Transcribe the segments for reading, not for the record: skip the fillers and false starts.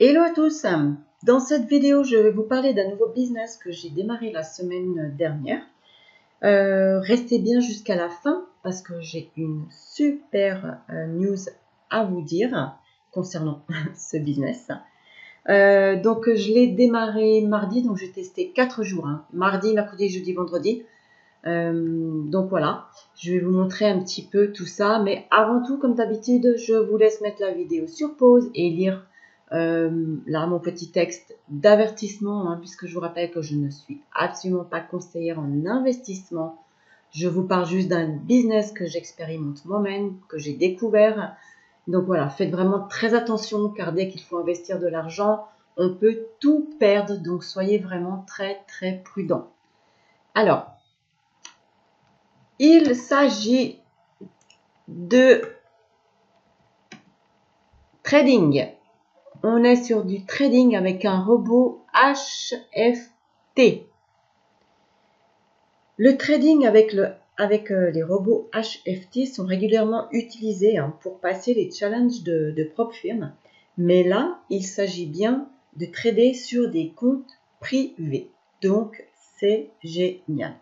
Hello à tous. Dans cette vidéo, je vais vous parler d'un nouveau business que j'ai démarré la semaine dernière. Restez bien jusqu'à la fin parce que j'ai une super news à vous dire concernant ce business. Donc, je l'ai démarré mardi, donc j'ai testé 4 jours. Mardi, mercredi, jeudi, vendredi. Donc voilà, je vais vous montrer un petit peu tout ça. Mais avant tout, comme d'habitude, je vous laisse mettre la vidéo sur pause et lire là mon petit texte d'avertissement, puisque je vous rappelle que je ne suis absolument pas conseillère en investissement. Je vous parle juste d'un business que j'expérimente moi-même, que j'ai découvert. Donc voilà, faites vraiment très attention car dès qu'il faut investir de l'argent, on peut tout perdre. Donc soyez vraiment très très prudents. Alors, il s'agit de trading. On est sur du trading avec un robot HFT. Le trading avec les robots HFT sont régulièrement utilisés pour passer les challenges de propres firmes. Mais là, il s'agit bien de trader sur des comptes privés. Donc, c'est génial.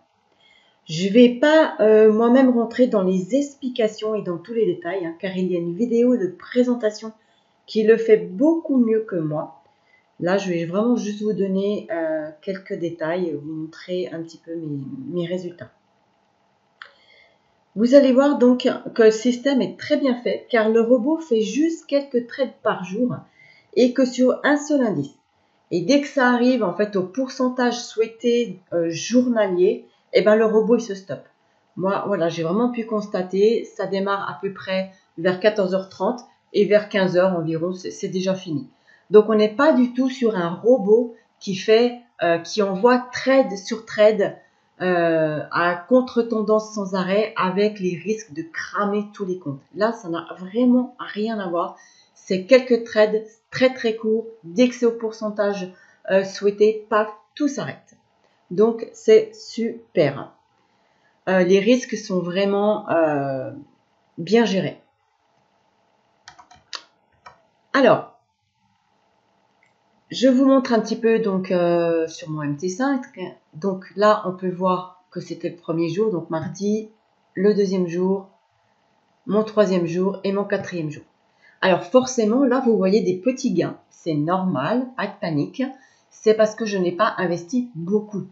Je ne vais pas moi-même rentrer dans les explications et dans tous les détails, car il y a une vidéo de présentation qui le fait beaucoup mieux que moi. Là, je vais vraiment juste vous donner quelques détails, vous montrer un petit peu mes résultats. Vous allez voir donc que le système est très bien fait, car le robot fait juste quelques trades par jour et que sur un seul indice. Et dès que ça arrive en fait au pourcentage souhaité journalier, le robot il se stoppe. Moi, voilà, j'ai vraiment pu constater, ça démarre à peu près vers 14h30 et vers 15h environ, c'est déjà fini. Donc, on n'est pas du tout sur un robot qui envoie trade sur trade à contre-tendance sans arrêt avec les risques de cramer tous les comptes. Là, ça n'a vraiment rien à voir. C'est quelques trades très très courts. Dès que c'est au pourcentage souhaité, paf, tout s'arrête. Donc, c'est super. Les risques sont vraiment bien gérés. Alors, je vous montre un petit peu donc sur mon MT5. Donc là, on peut voir que c'était le premier jour, donc mardi, le deuxième jour, mon troisième jour et mon quatrième jour. Alors forcément, là, vous voyez des petits gains. C'est normal, pas de panique. C'est parce que je n'ai pas investi beaucoup.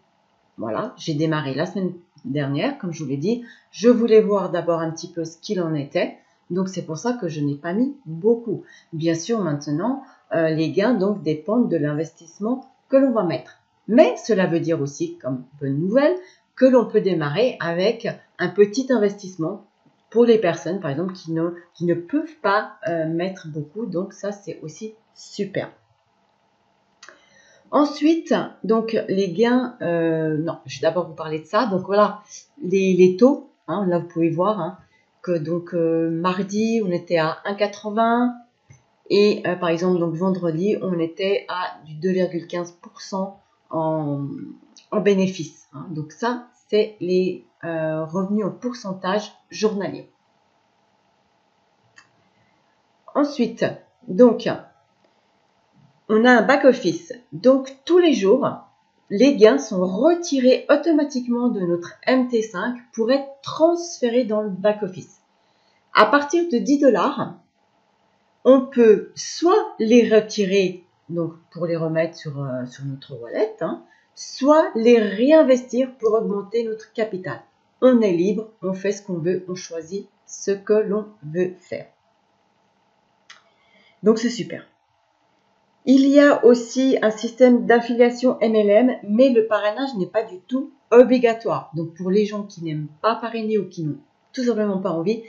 Voilà, j'ai démarré la semaine dernière, comme je vous l'ai dit. Je voulais voir d'abord un petit peu ce qu'il en était. Donc, c'est pour ça que je n'ai pas mis beaucoup. Bien sûr, maintenant, les gains donc dépendent de l'investissement que l'on va mettre. Mais cela veut dire aussi, comme bonne nouvelle, que l'on peut démarrer avec un petit investissement pour les personnes, par exemple, qui ne peuvent pas mettre beaucoup. Donc, ça, c'est aussi super. Ensuite, donc les gains, non, je vais d'abord vous parler de ça. Donc voilà, les taux, là vous pouvez voir que donc mardi on était à 1,80 et par exemple donc vendredi on était à du 2,15% en bénéfice. Donc ça c'est les revenus en pourcentage journalier. Ensuite, donc on a un back-office. Donc, tous les jours, les gains sont retirés automatiquement de notre MT5 pour être transférés dans le back-office. À partir de 10 $, on peut soit les retirer donc pour les remettre sur notre wallet, soit les réinvestir pour augmenter notre capital. On est libre, on fait ce qu'on veut, on choisit ce que l'on veut faire. Donc, c'est super. Il y a aussi un système d'affiliation MLM, mais le parrainage n'est pas du tout obligatoire. Donc, pour les gens qui n'aiment pas parrainer ou qui n'ont tout simplement pas envie,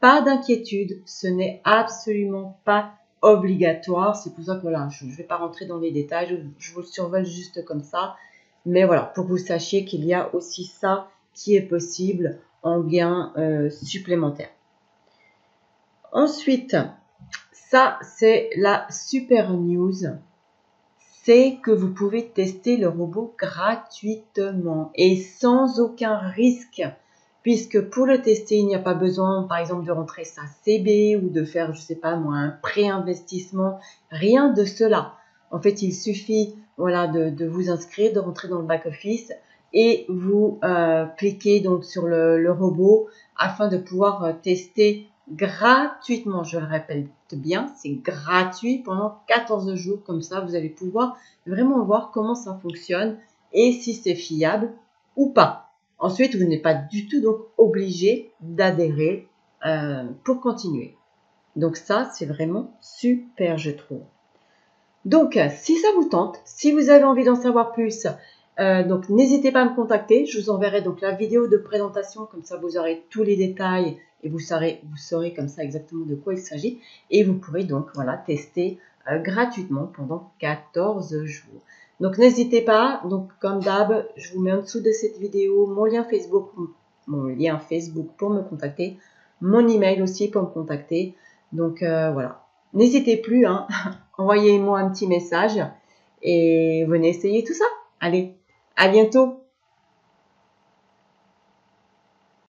pas d'inquiétude, ce n'est absolument pas obligatoire. C'est pour ça que voilà, je ne vais pas rentrer dans les détails, je vous le survole juste comme ça. Mais voilà, pour que vous sachiez qu'il y a aussi ça qui est possible en gain supplémentaire. Ensuite, ça, c'est la super news. C'est que vous pouvez tester le robot gratuitement et sans aucun risque, puisque pour le tester, il n'y a pas besoin, par exemple, de rentrer sa CB ou de faire, je sais pas moi, un pré-investissement, rien de cela. En fait, il suffit voilà, de vous inscrire, de rentrer dans le back-office et vous cliquez donc sur le robot afin de pouvoir tester gratuitement. Je le répète bien, c'est gratuit pendant 14 jours. Comme ça, vous allez pouvoir vraiment voir comment ça fonctionne et si c'est fiable ou pas. Ensuite, vous n'êtes pas du tout donc obligé d'adhérer pour continuer. Donc ça, c'est vraiment super, je trouve. Donc, si ça vous tente, si vous avez envie d'en savoir plus, donc n'hésitez pas à me contacter. Je vous enverrai donc la vidéo de présentation, comme ça vous aurez tous les détails et vous saurez comme ça exactement de quoi il s'agit. Et vous pourrez donc voilà tester gratuitement pendant 14 jours. Donc n'hésitez pas, donc comme d'hab, je vous mets en dessous de cette vidéo mon lien Facebook pour me contacter, mon email aussi pour me contacter. Donc voilà, n'hésitez plus, hein, envoyez-moi un petit message et venez essayer tout ça. Allez, à bientôt!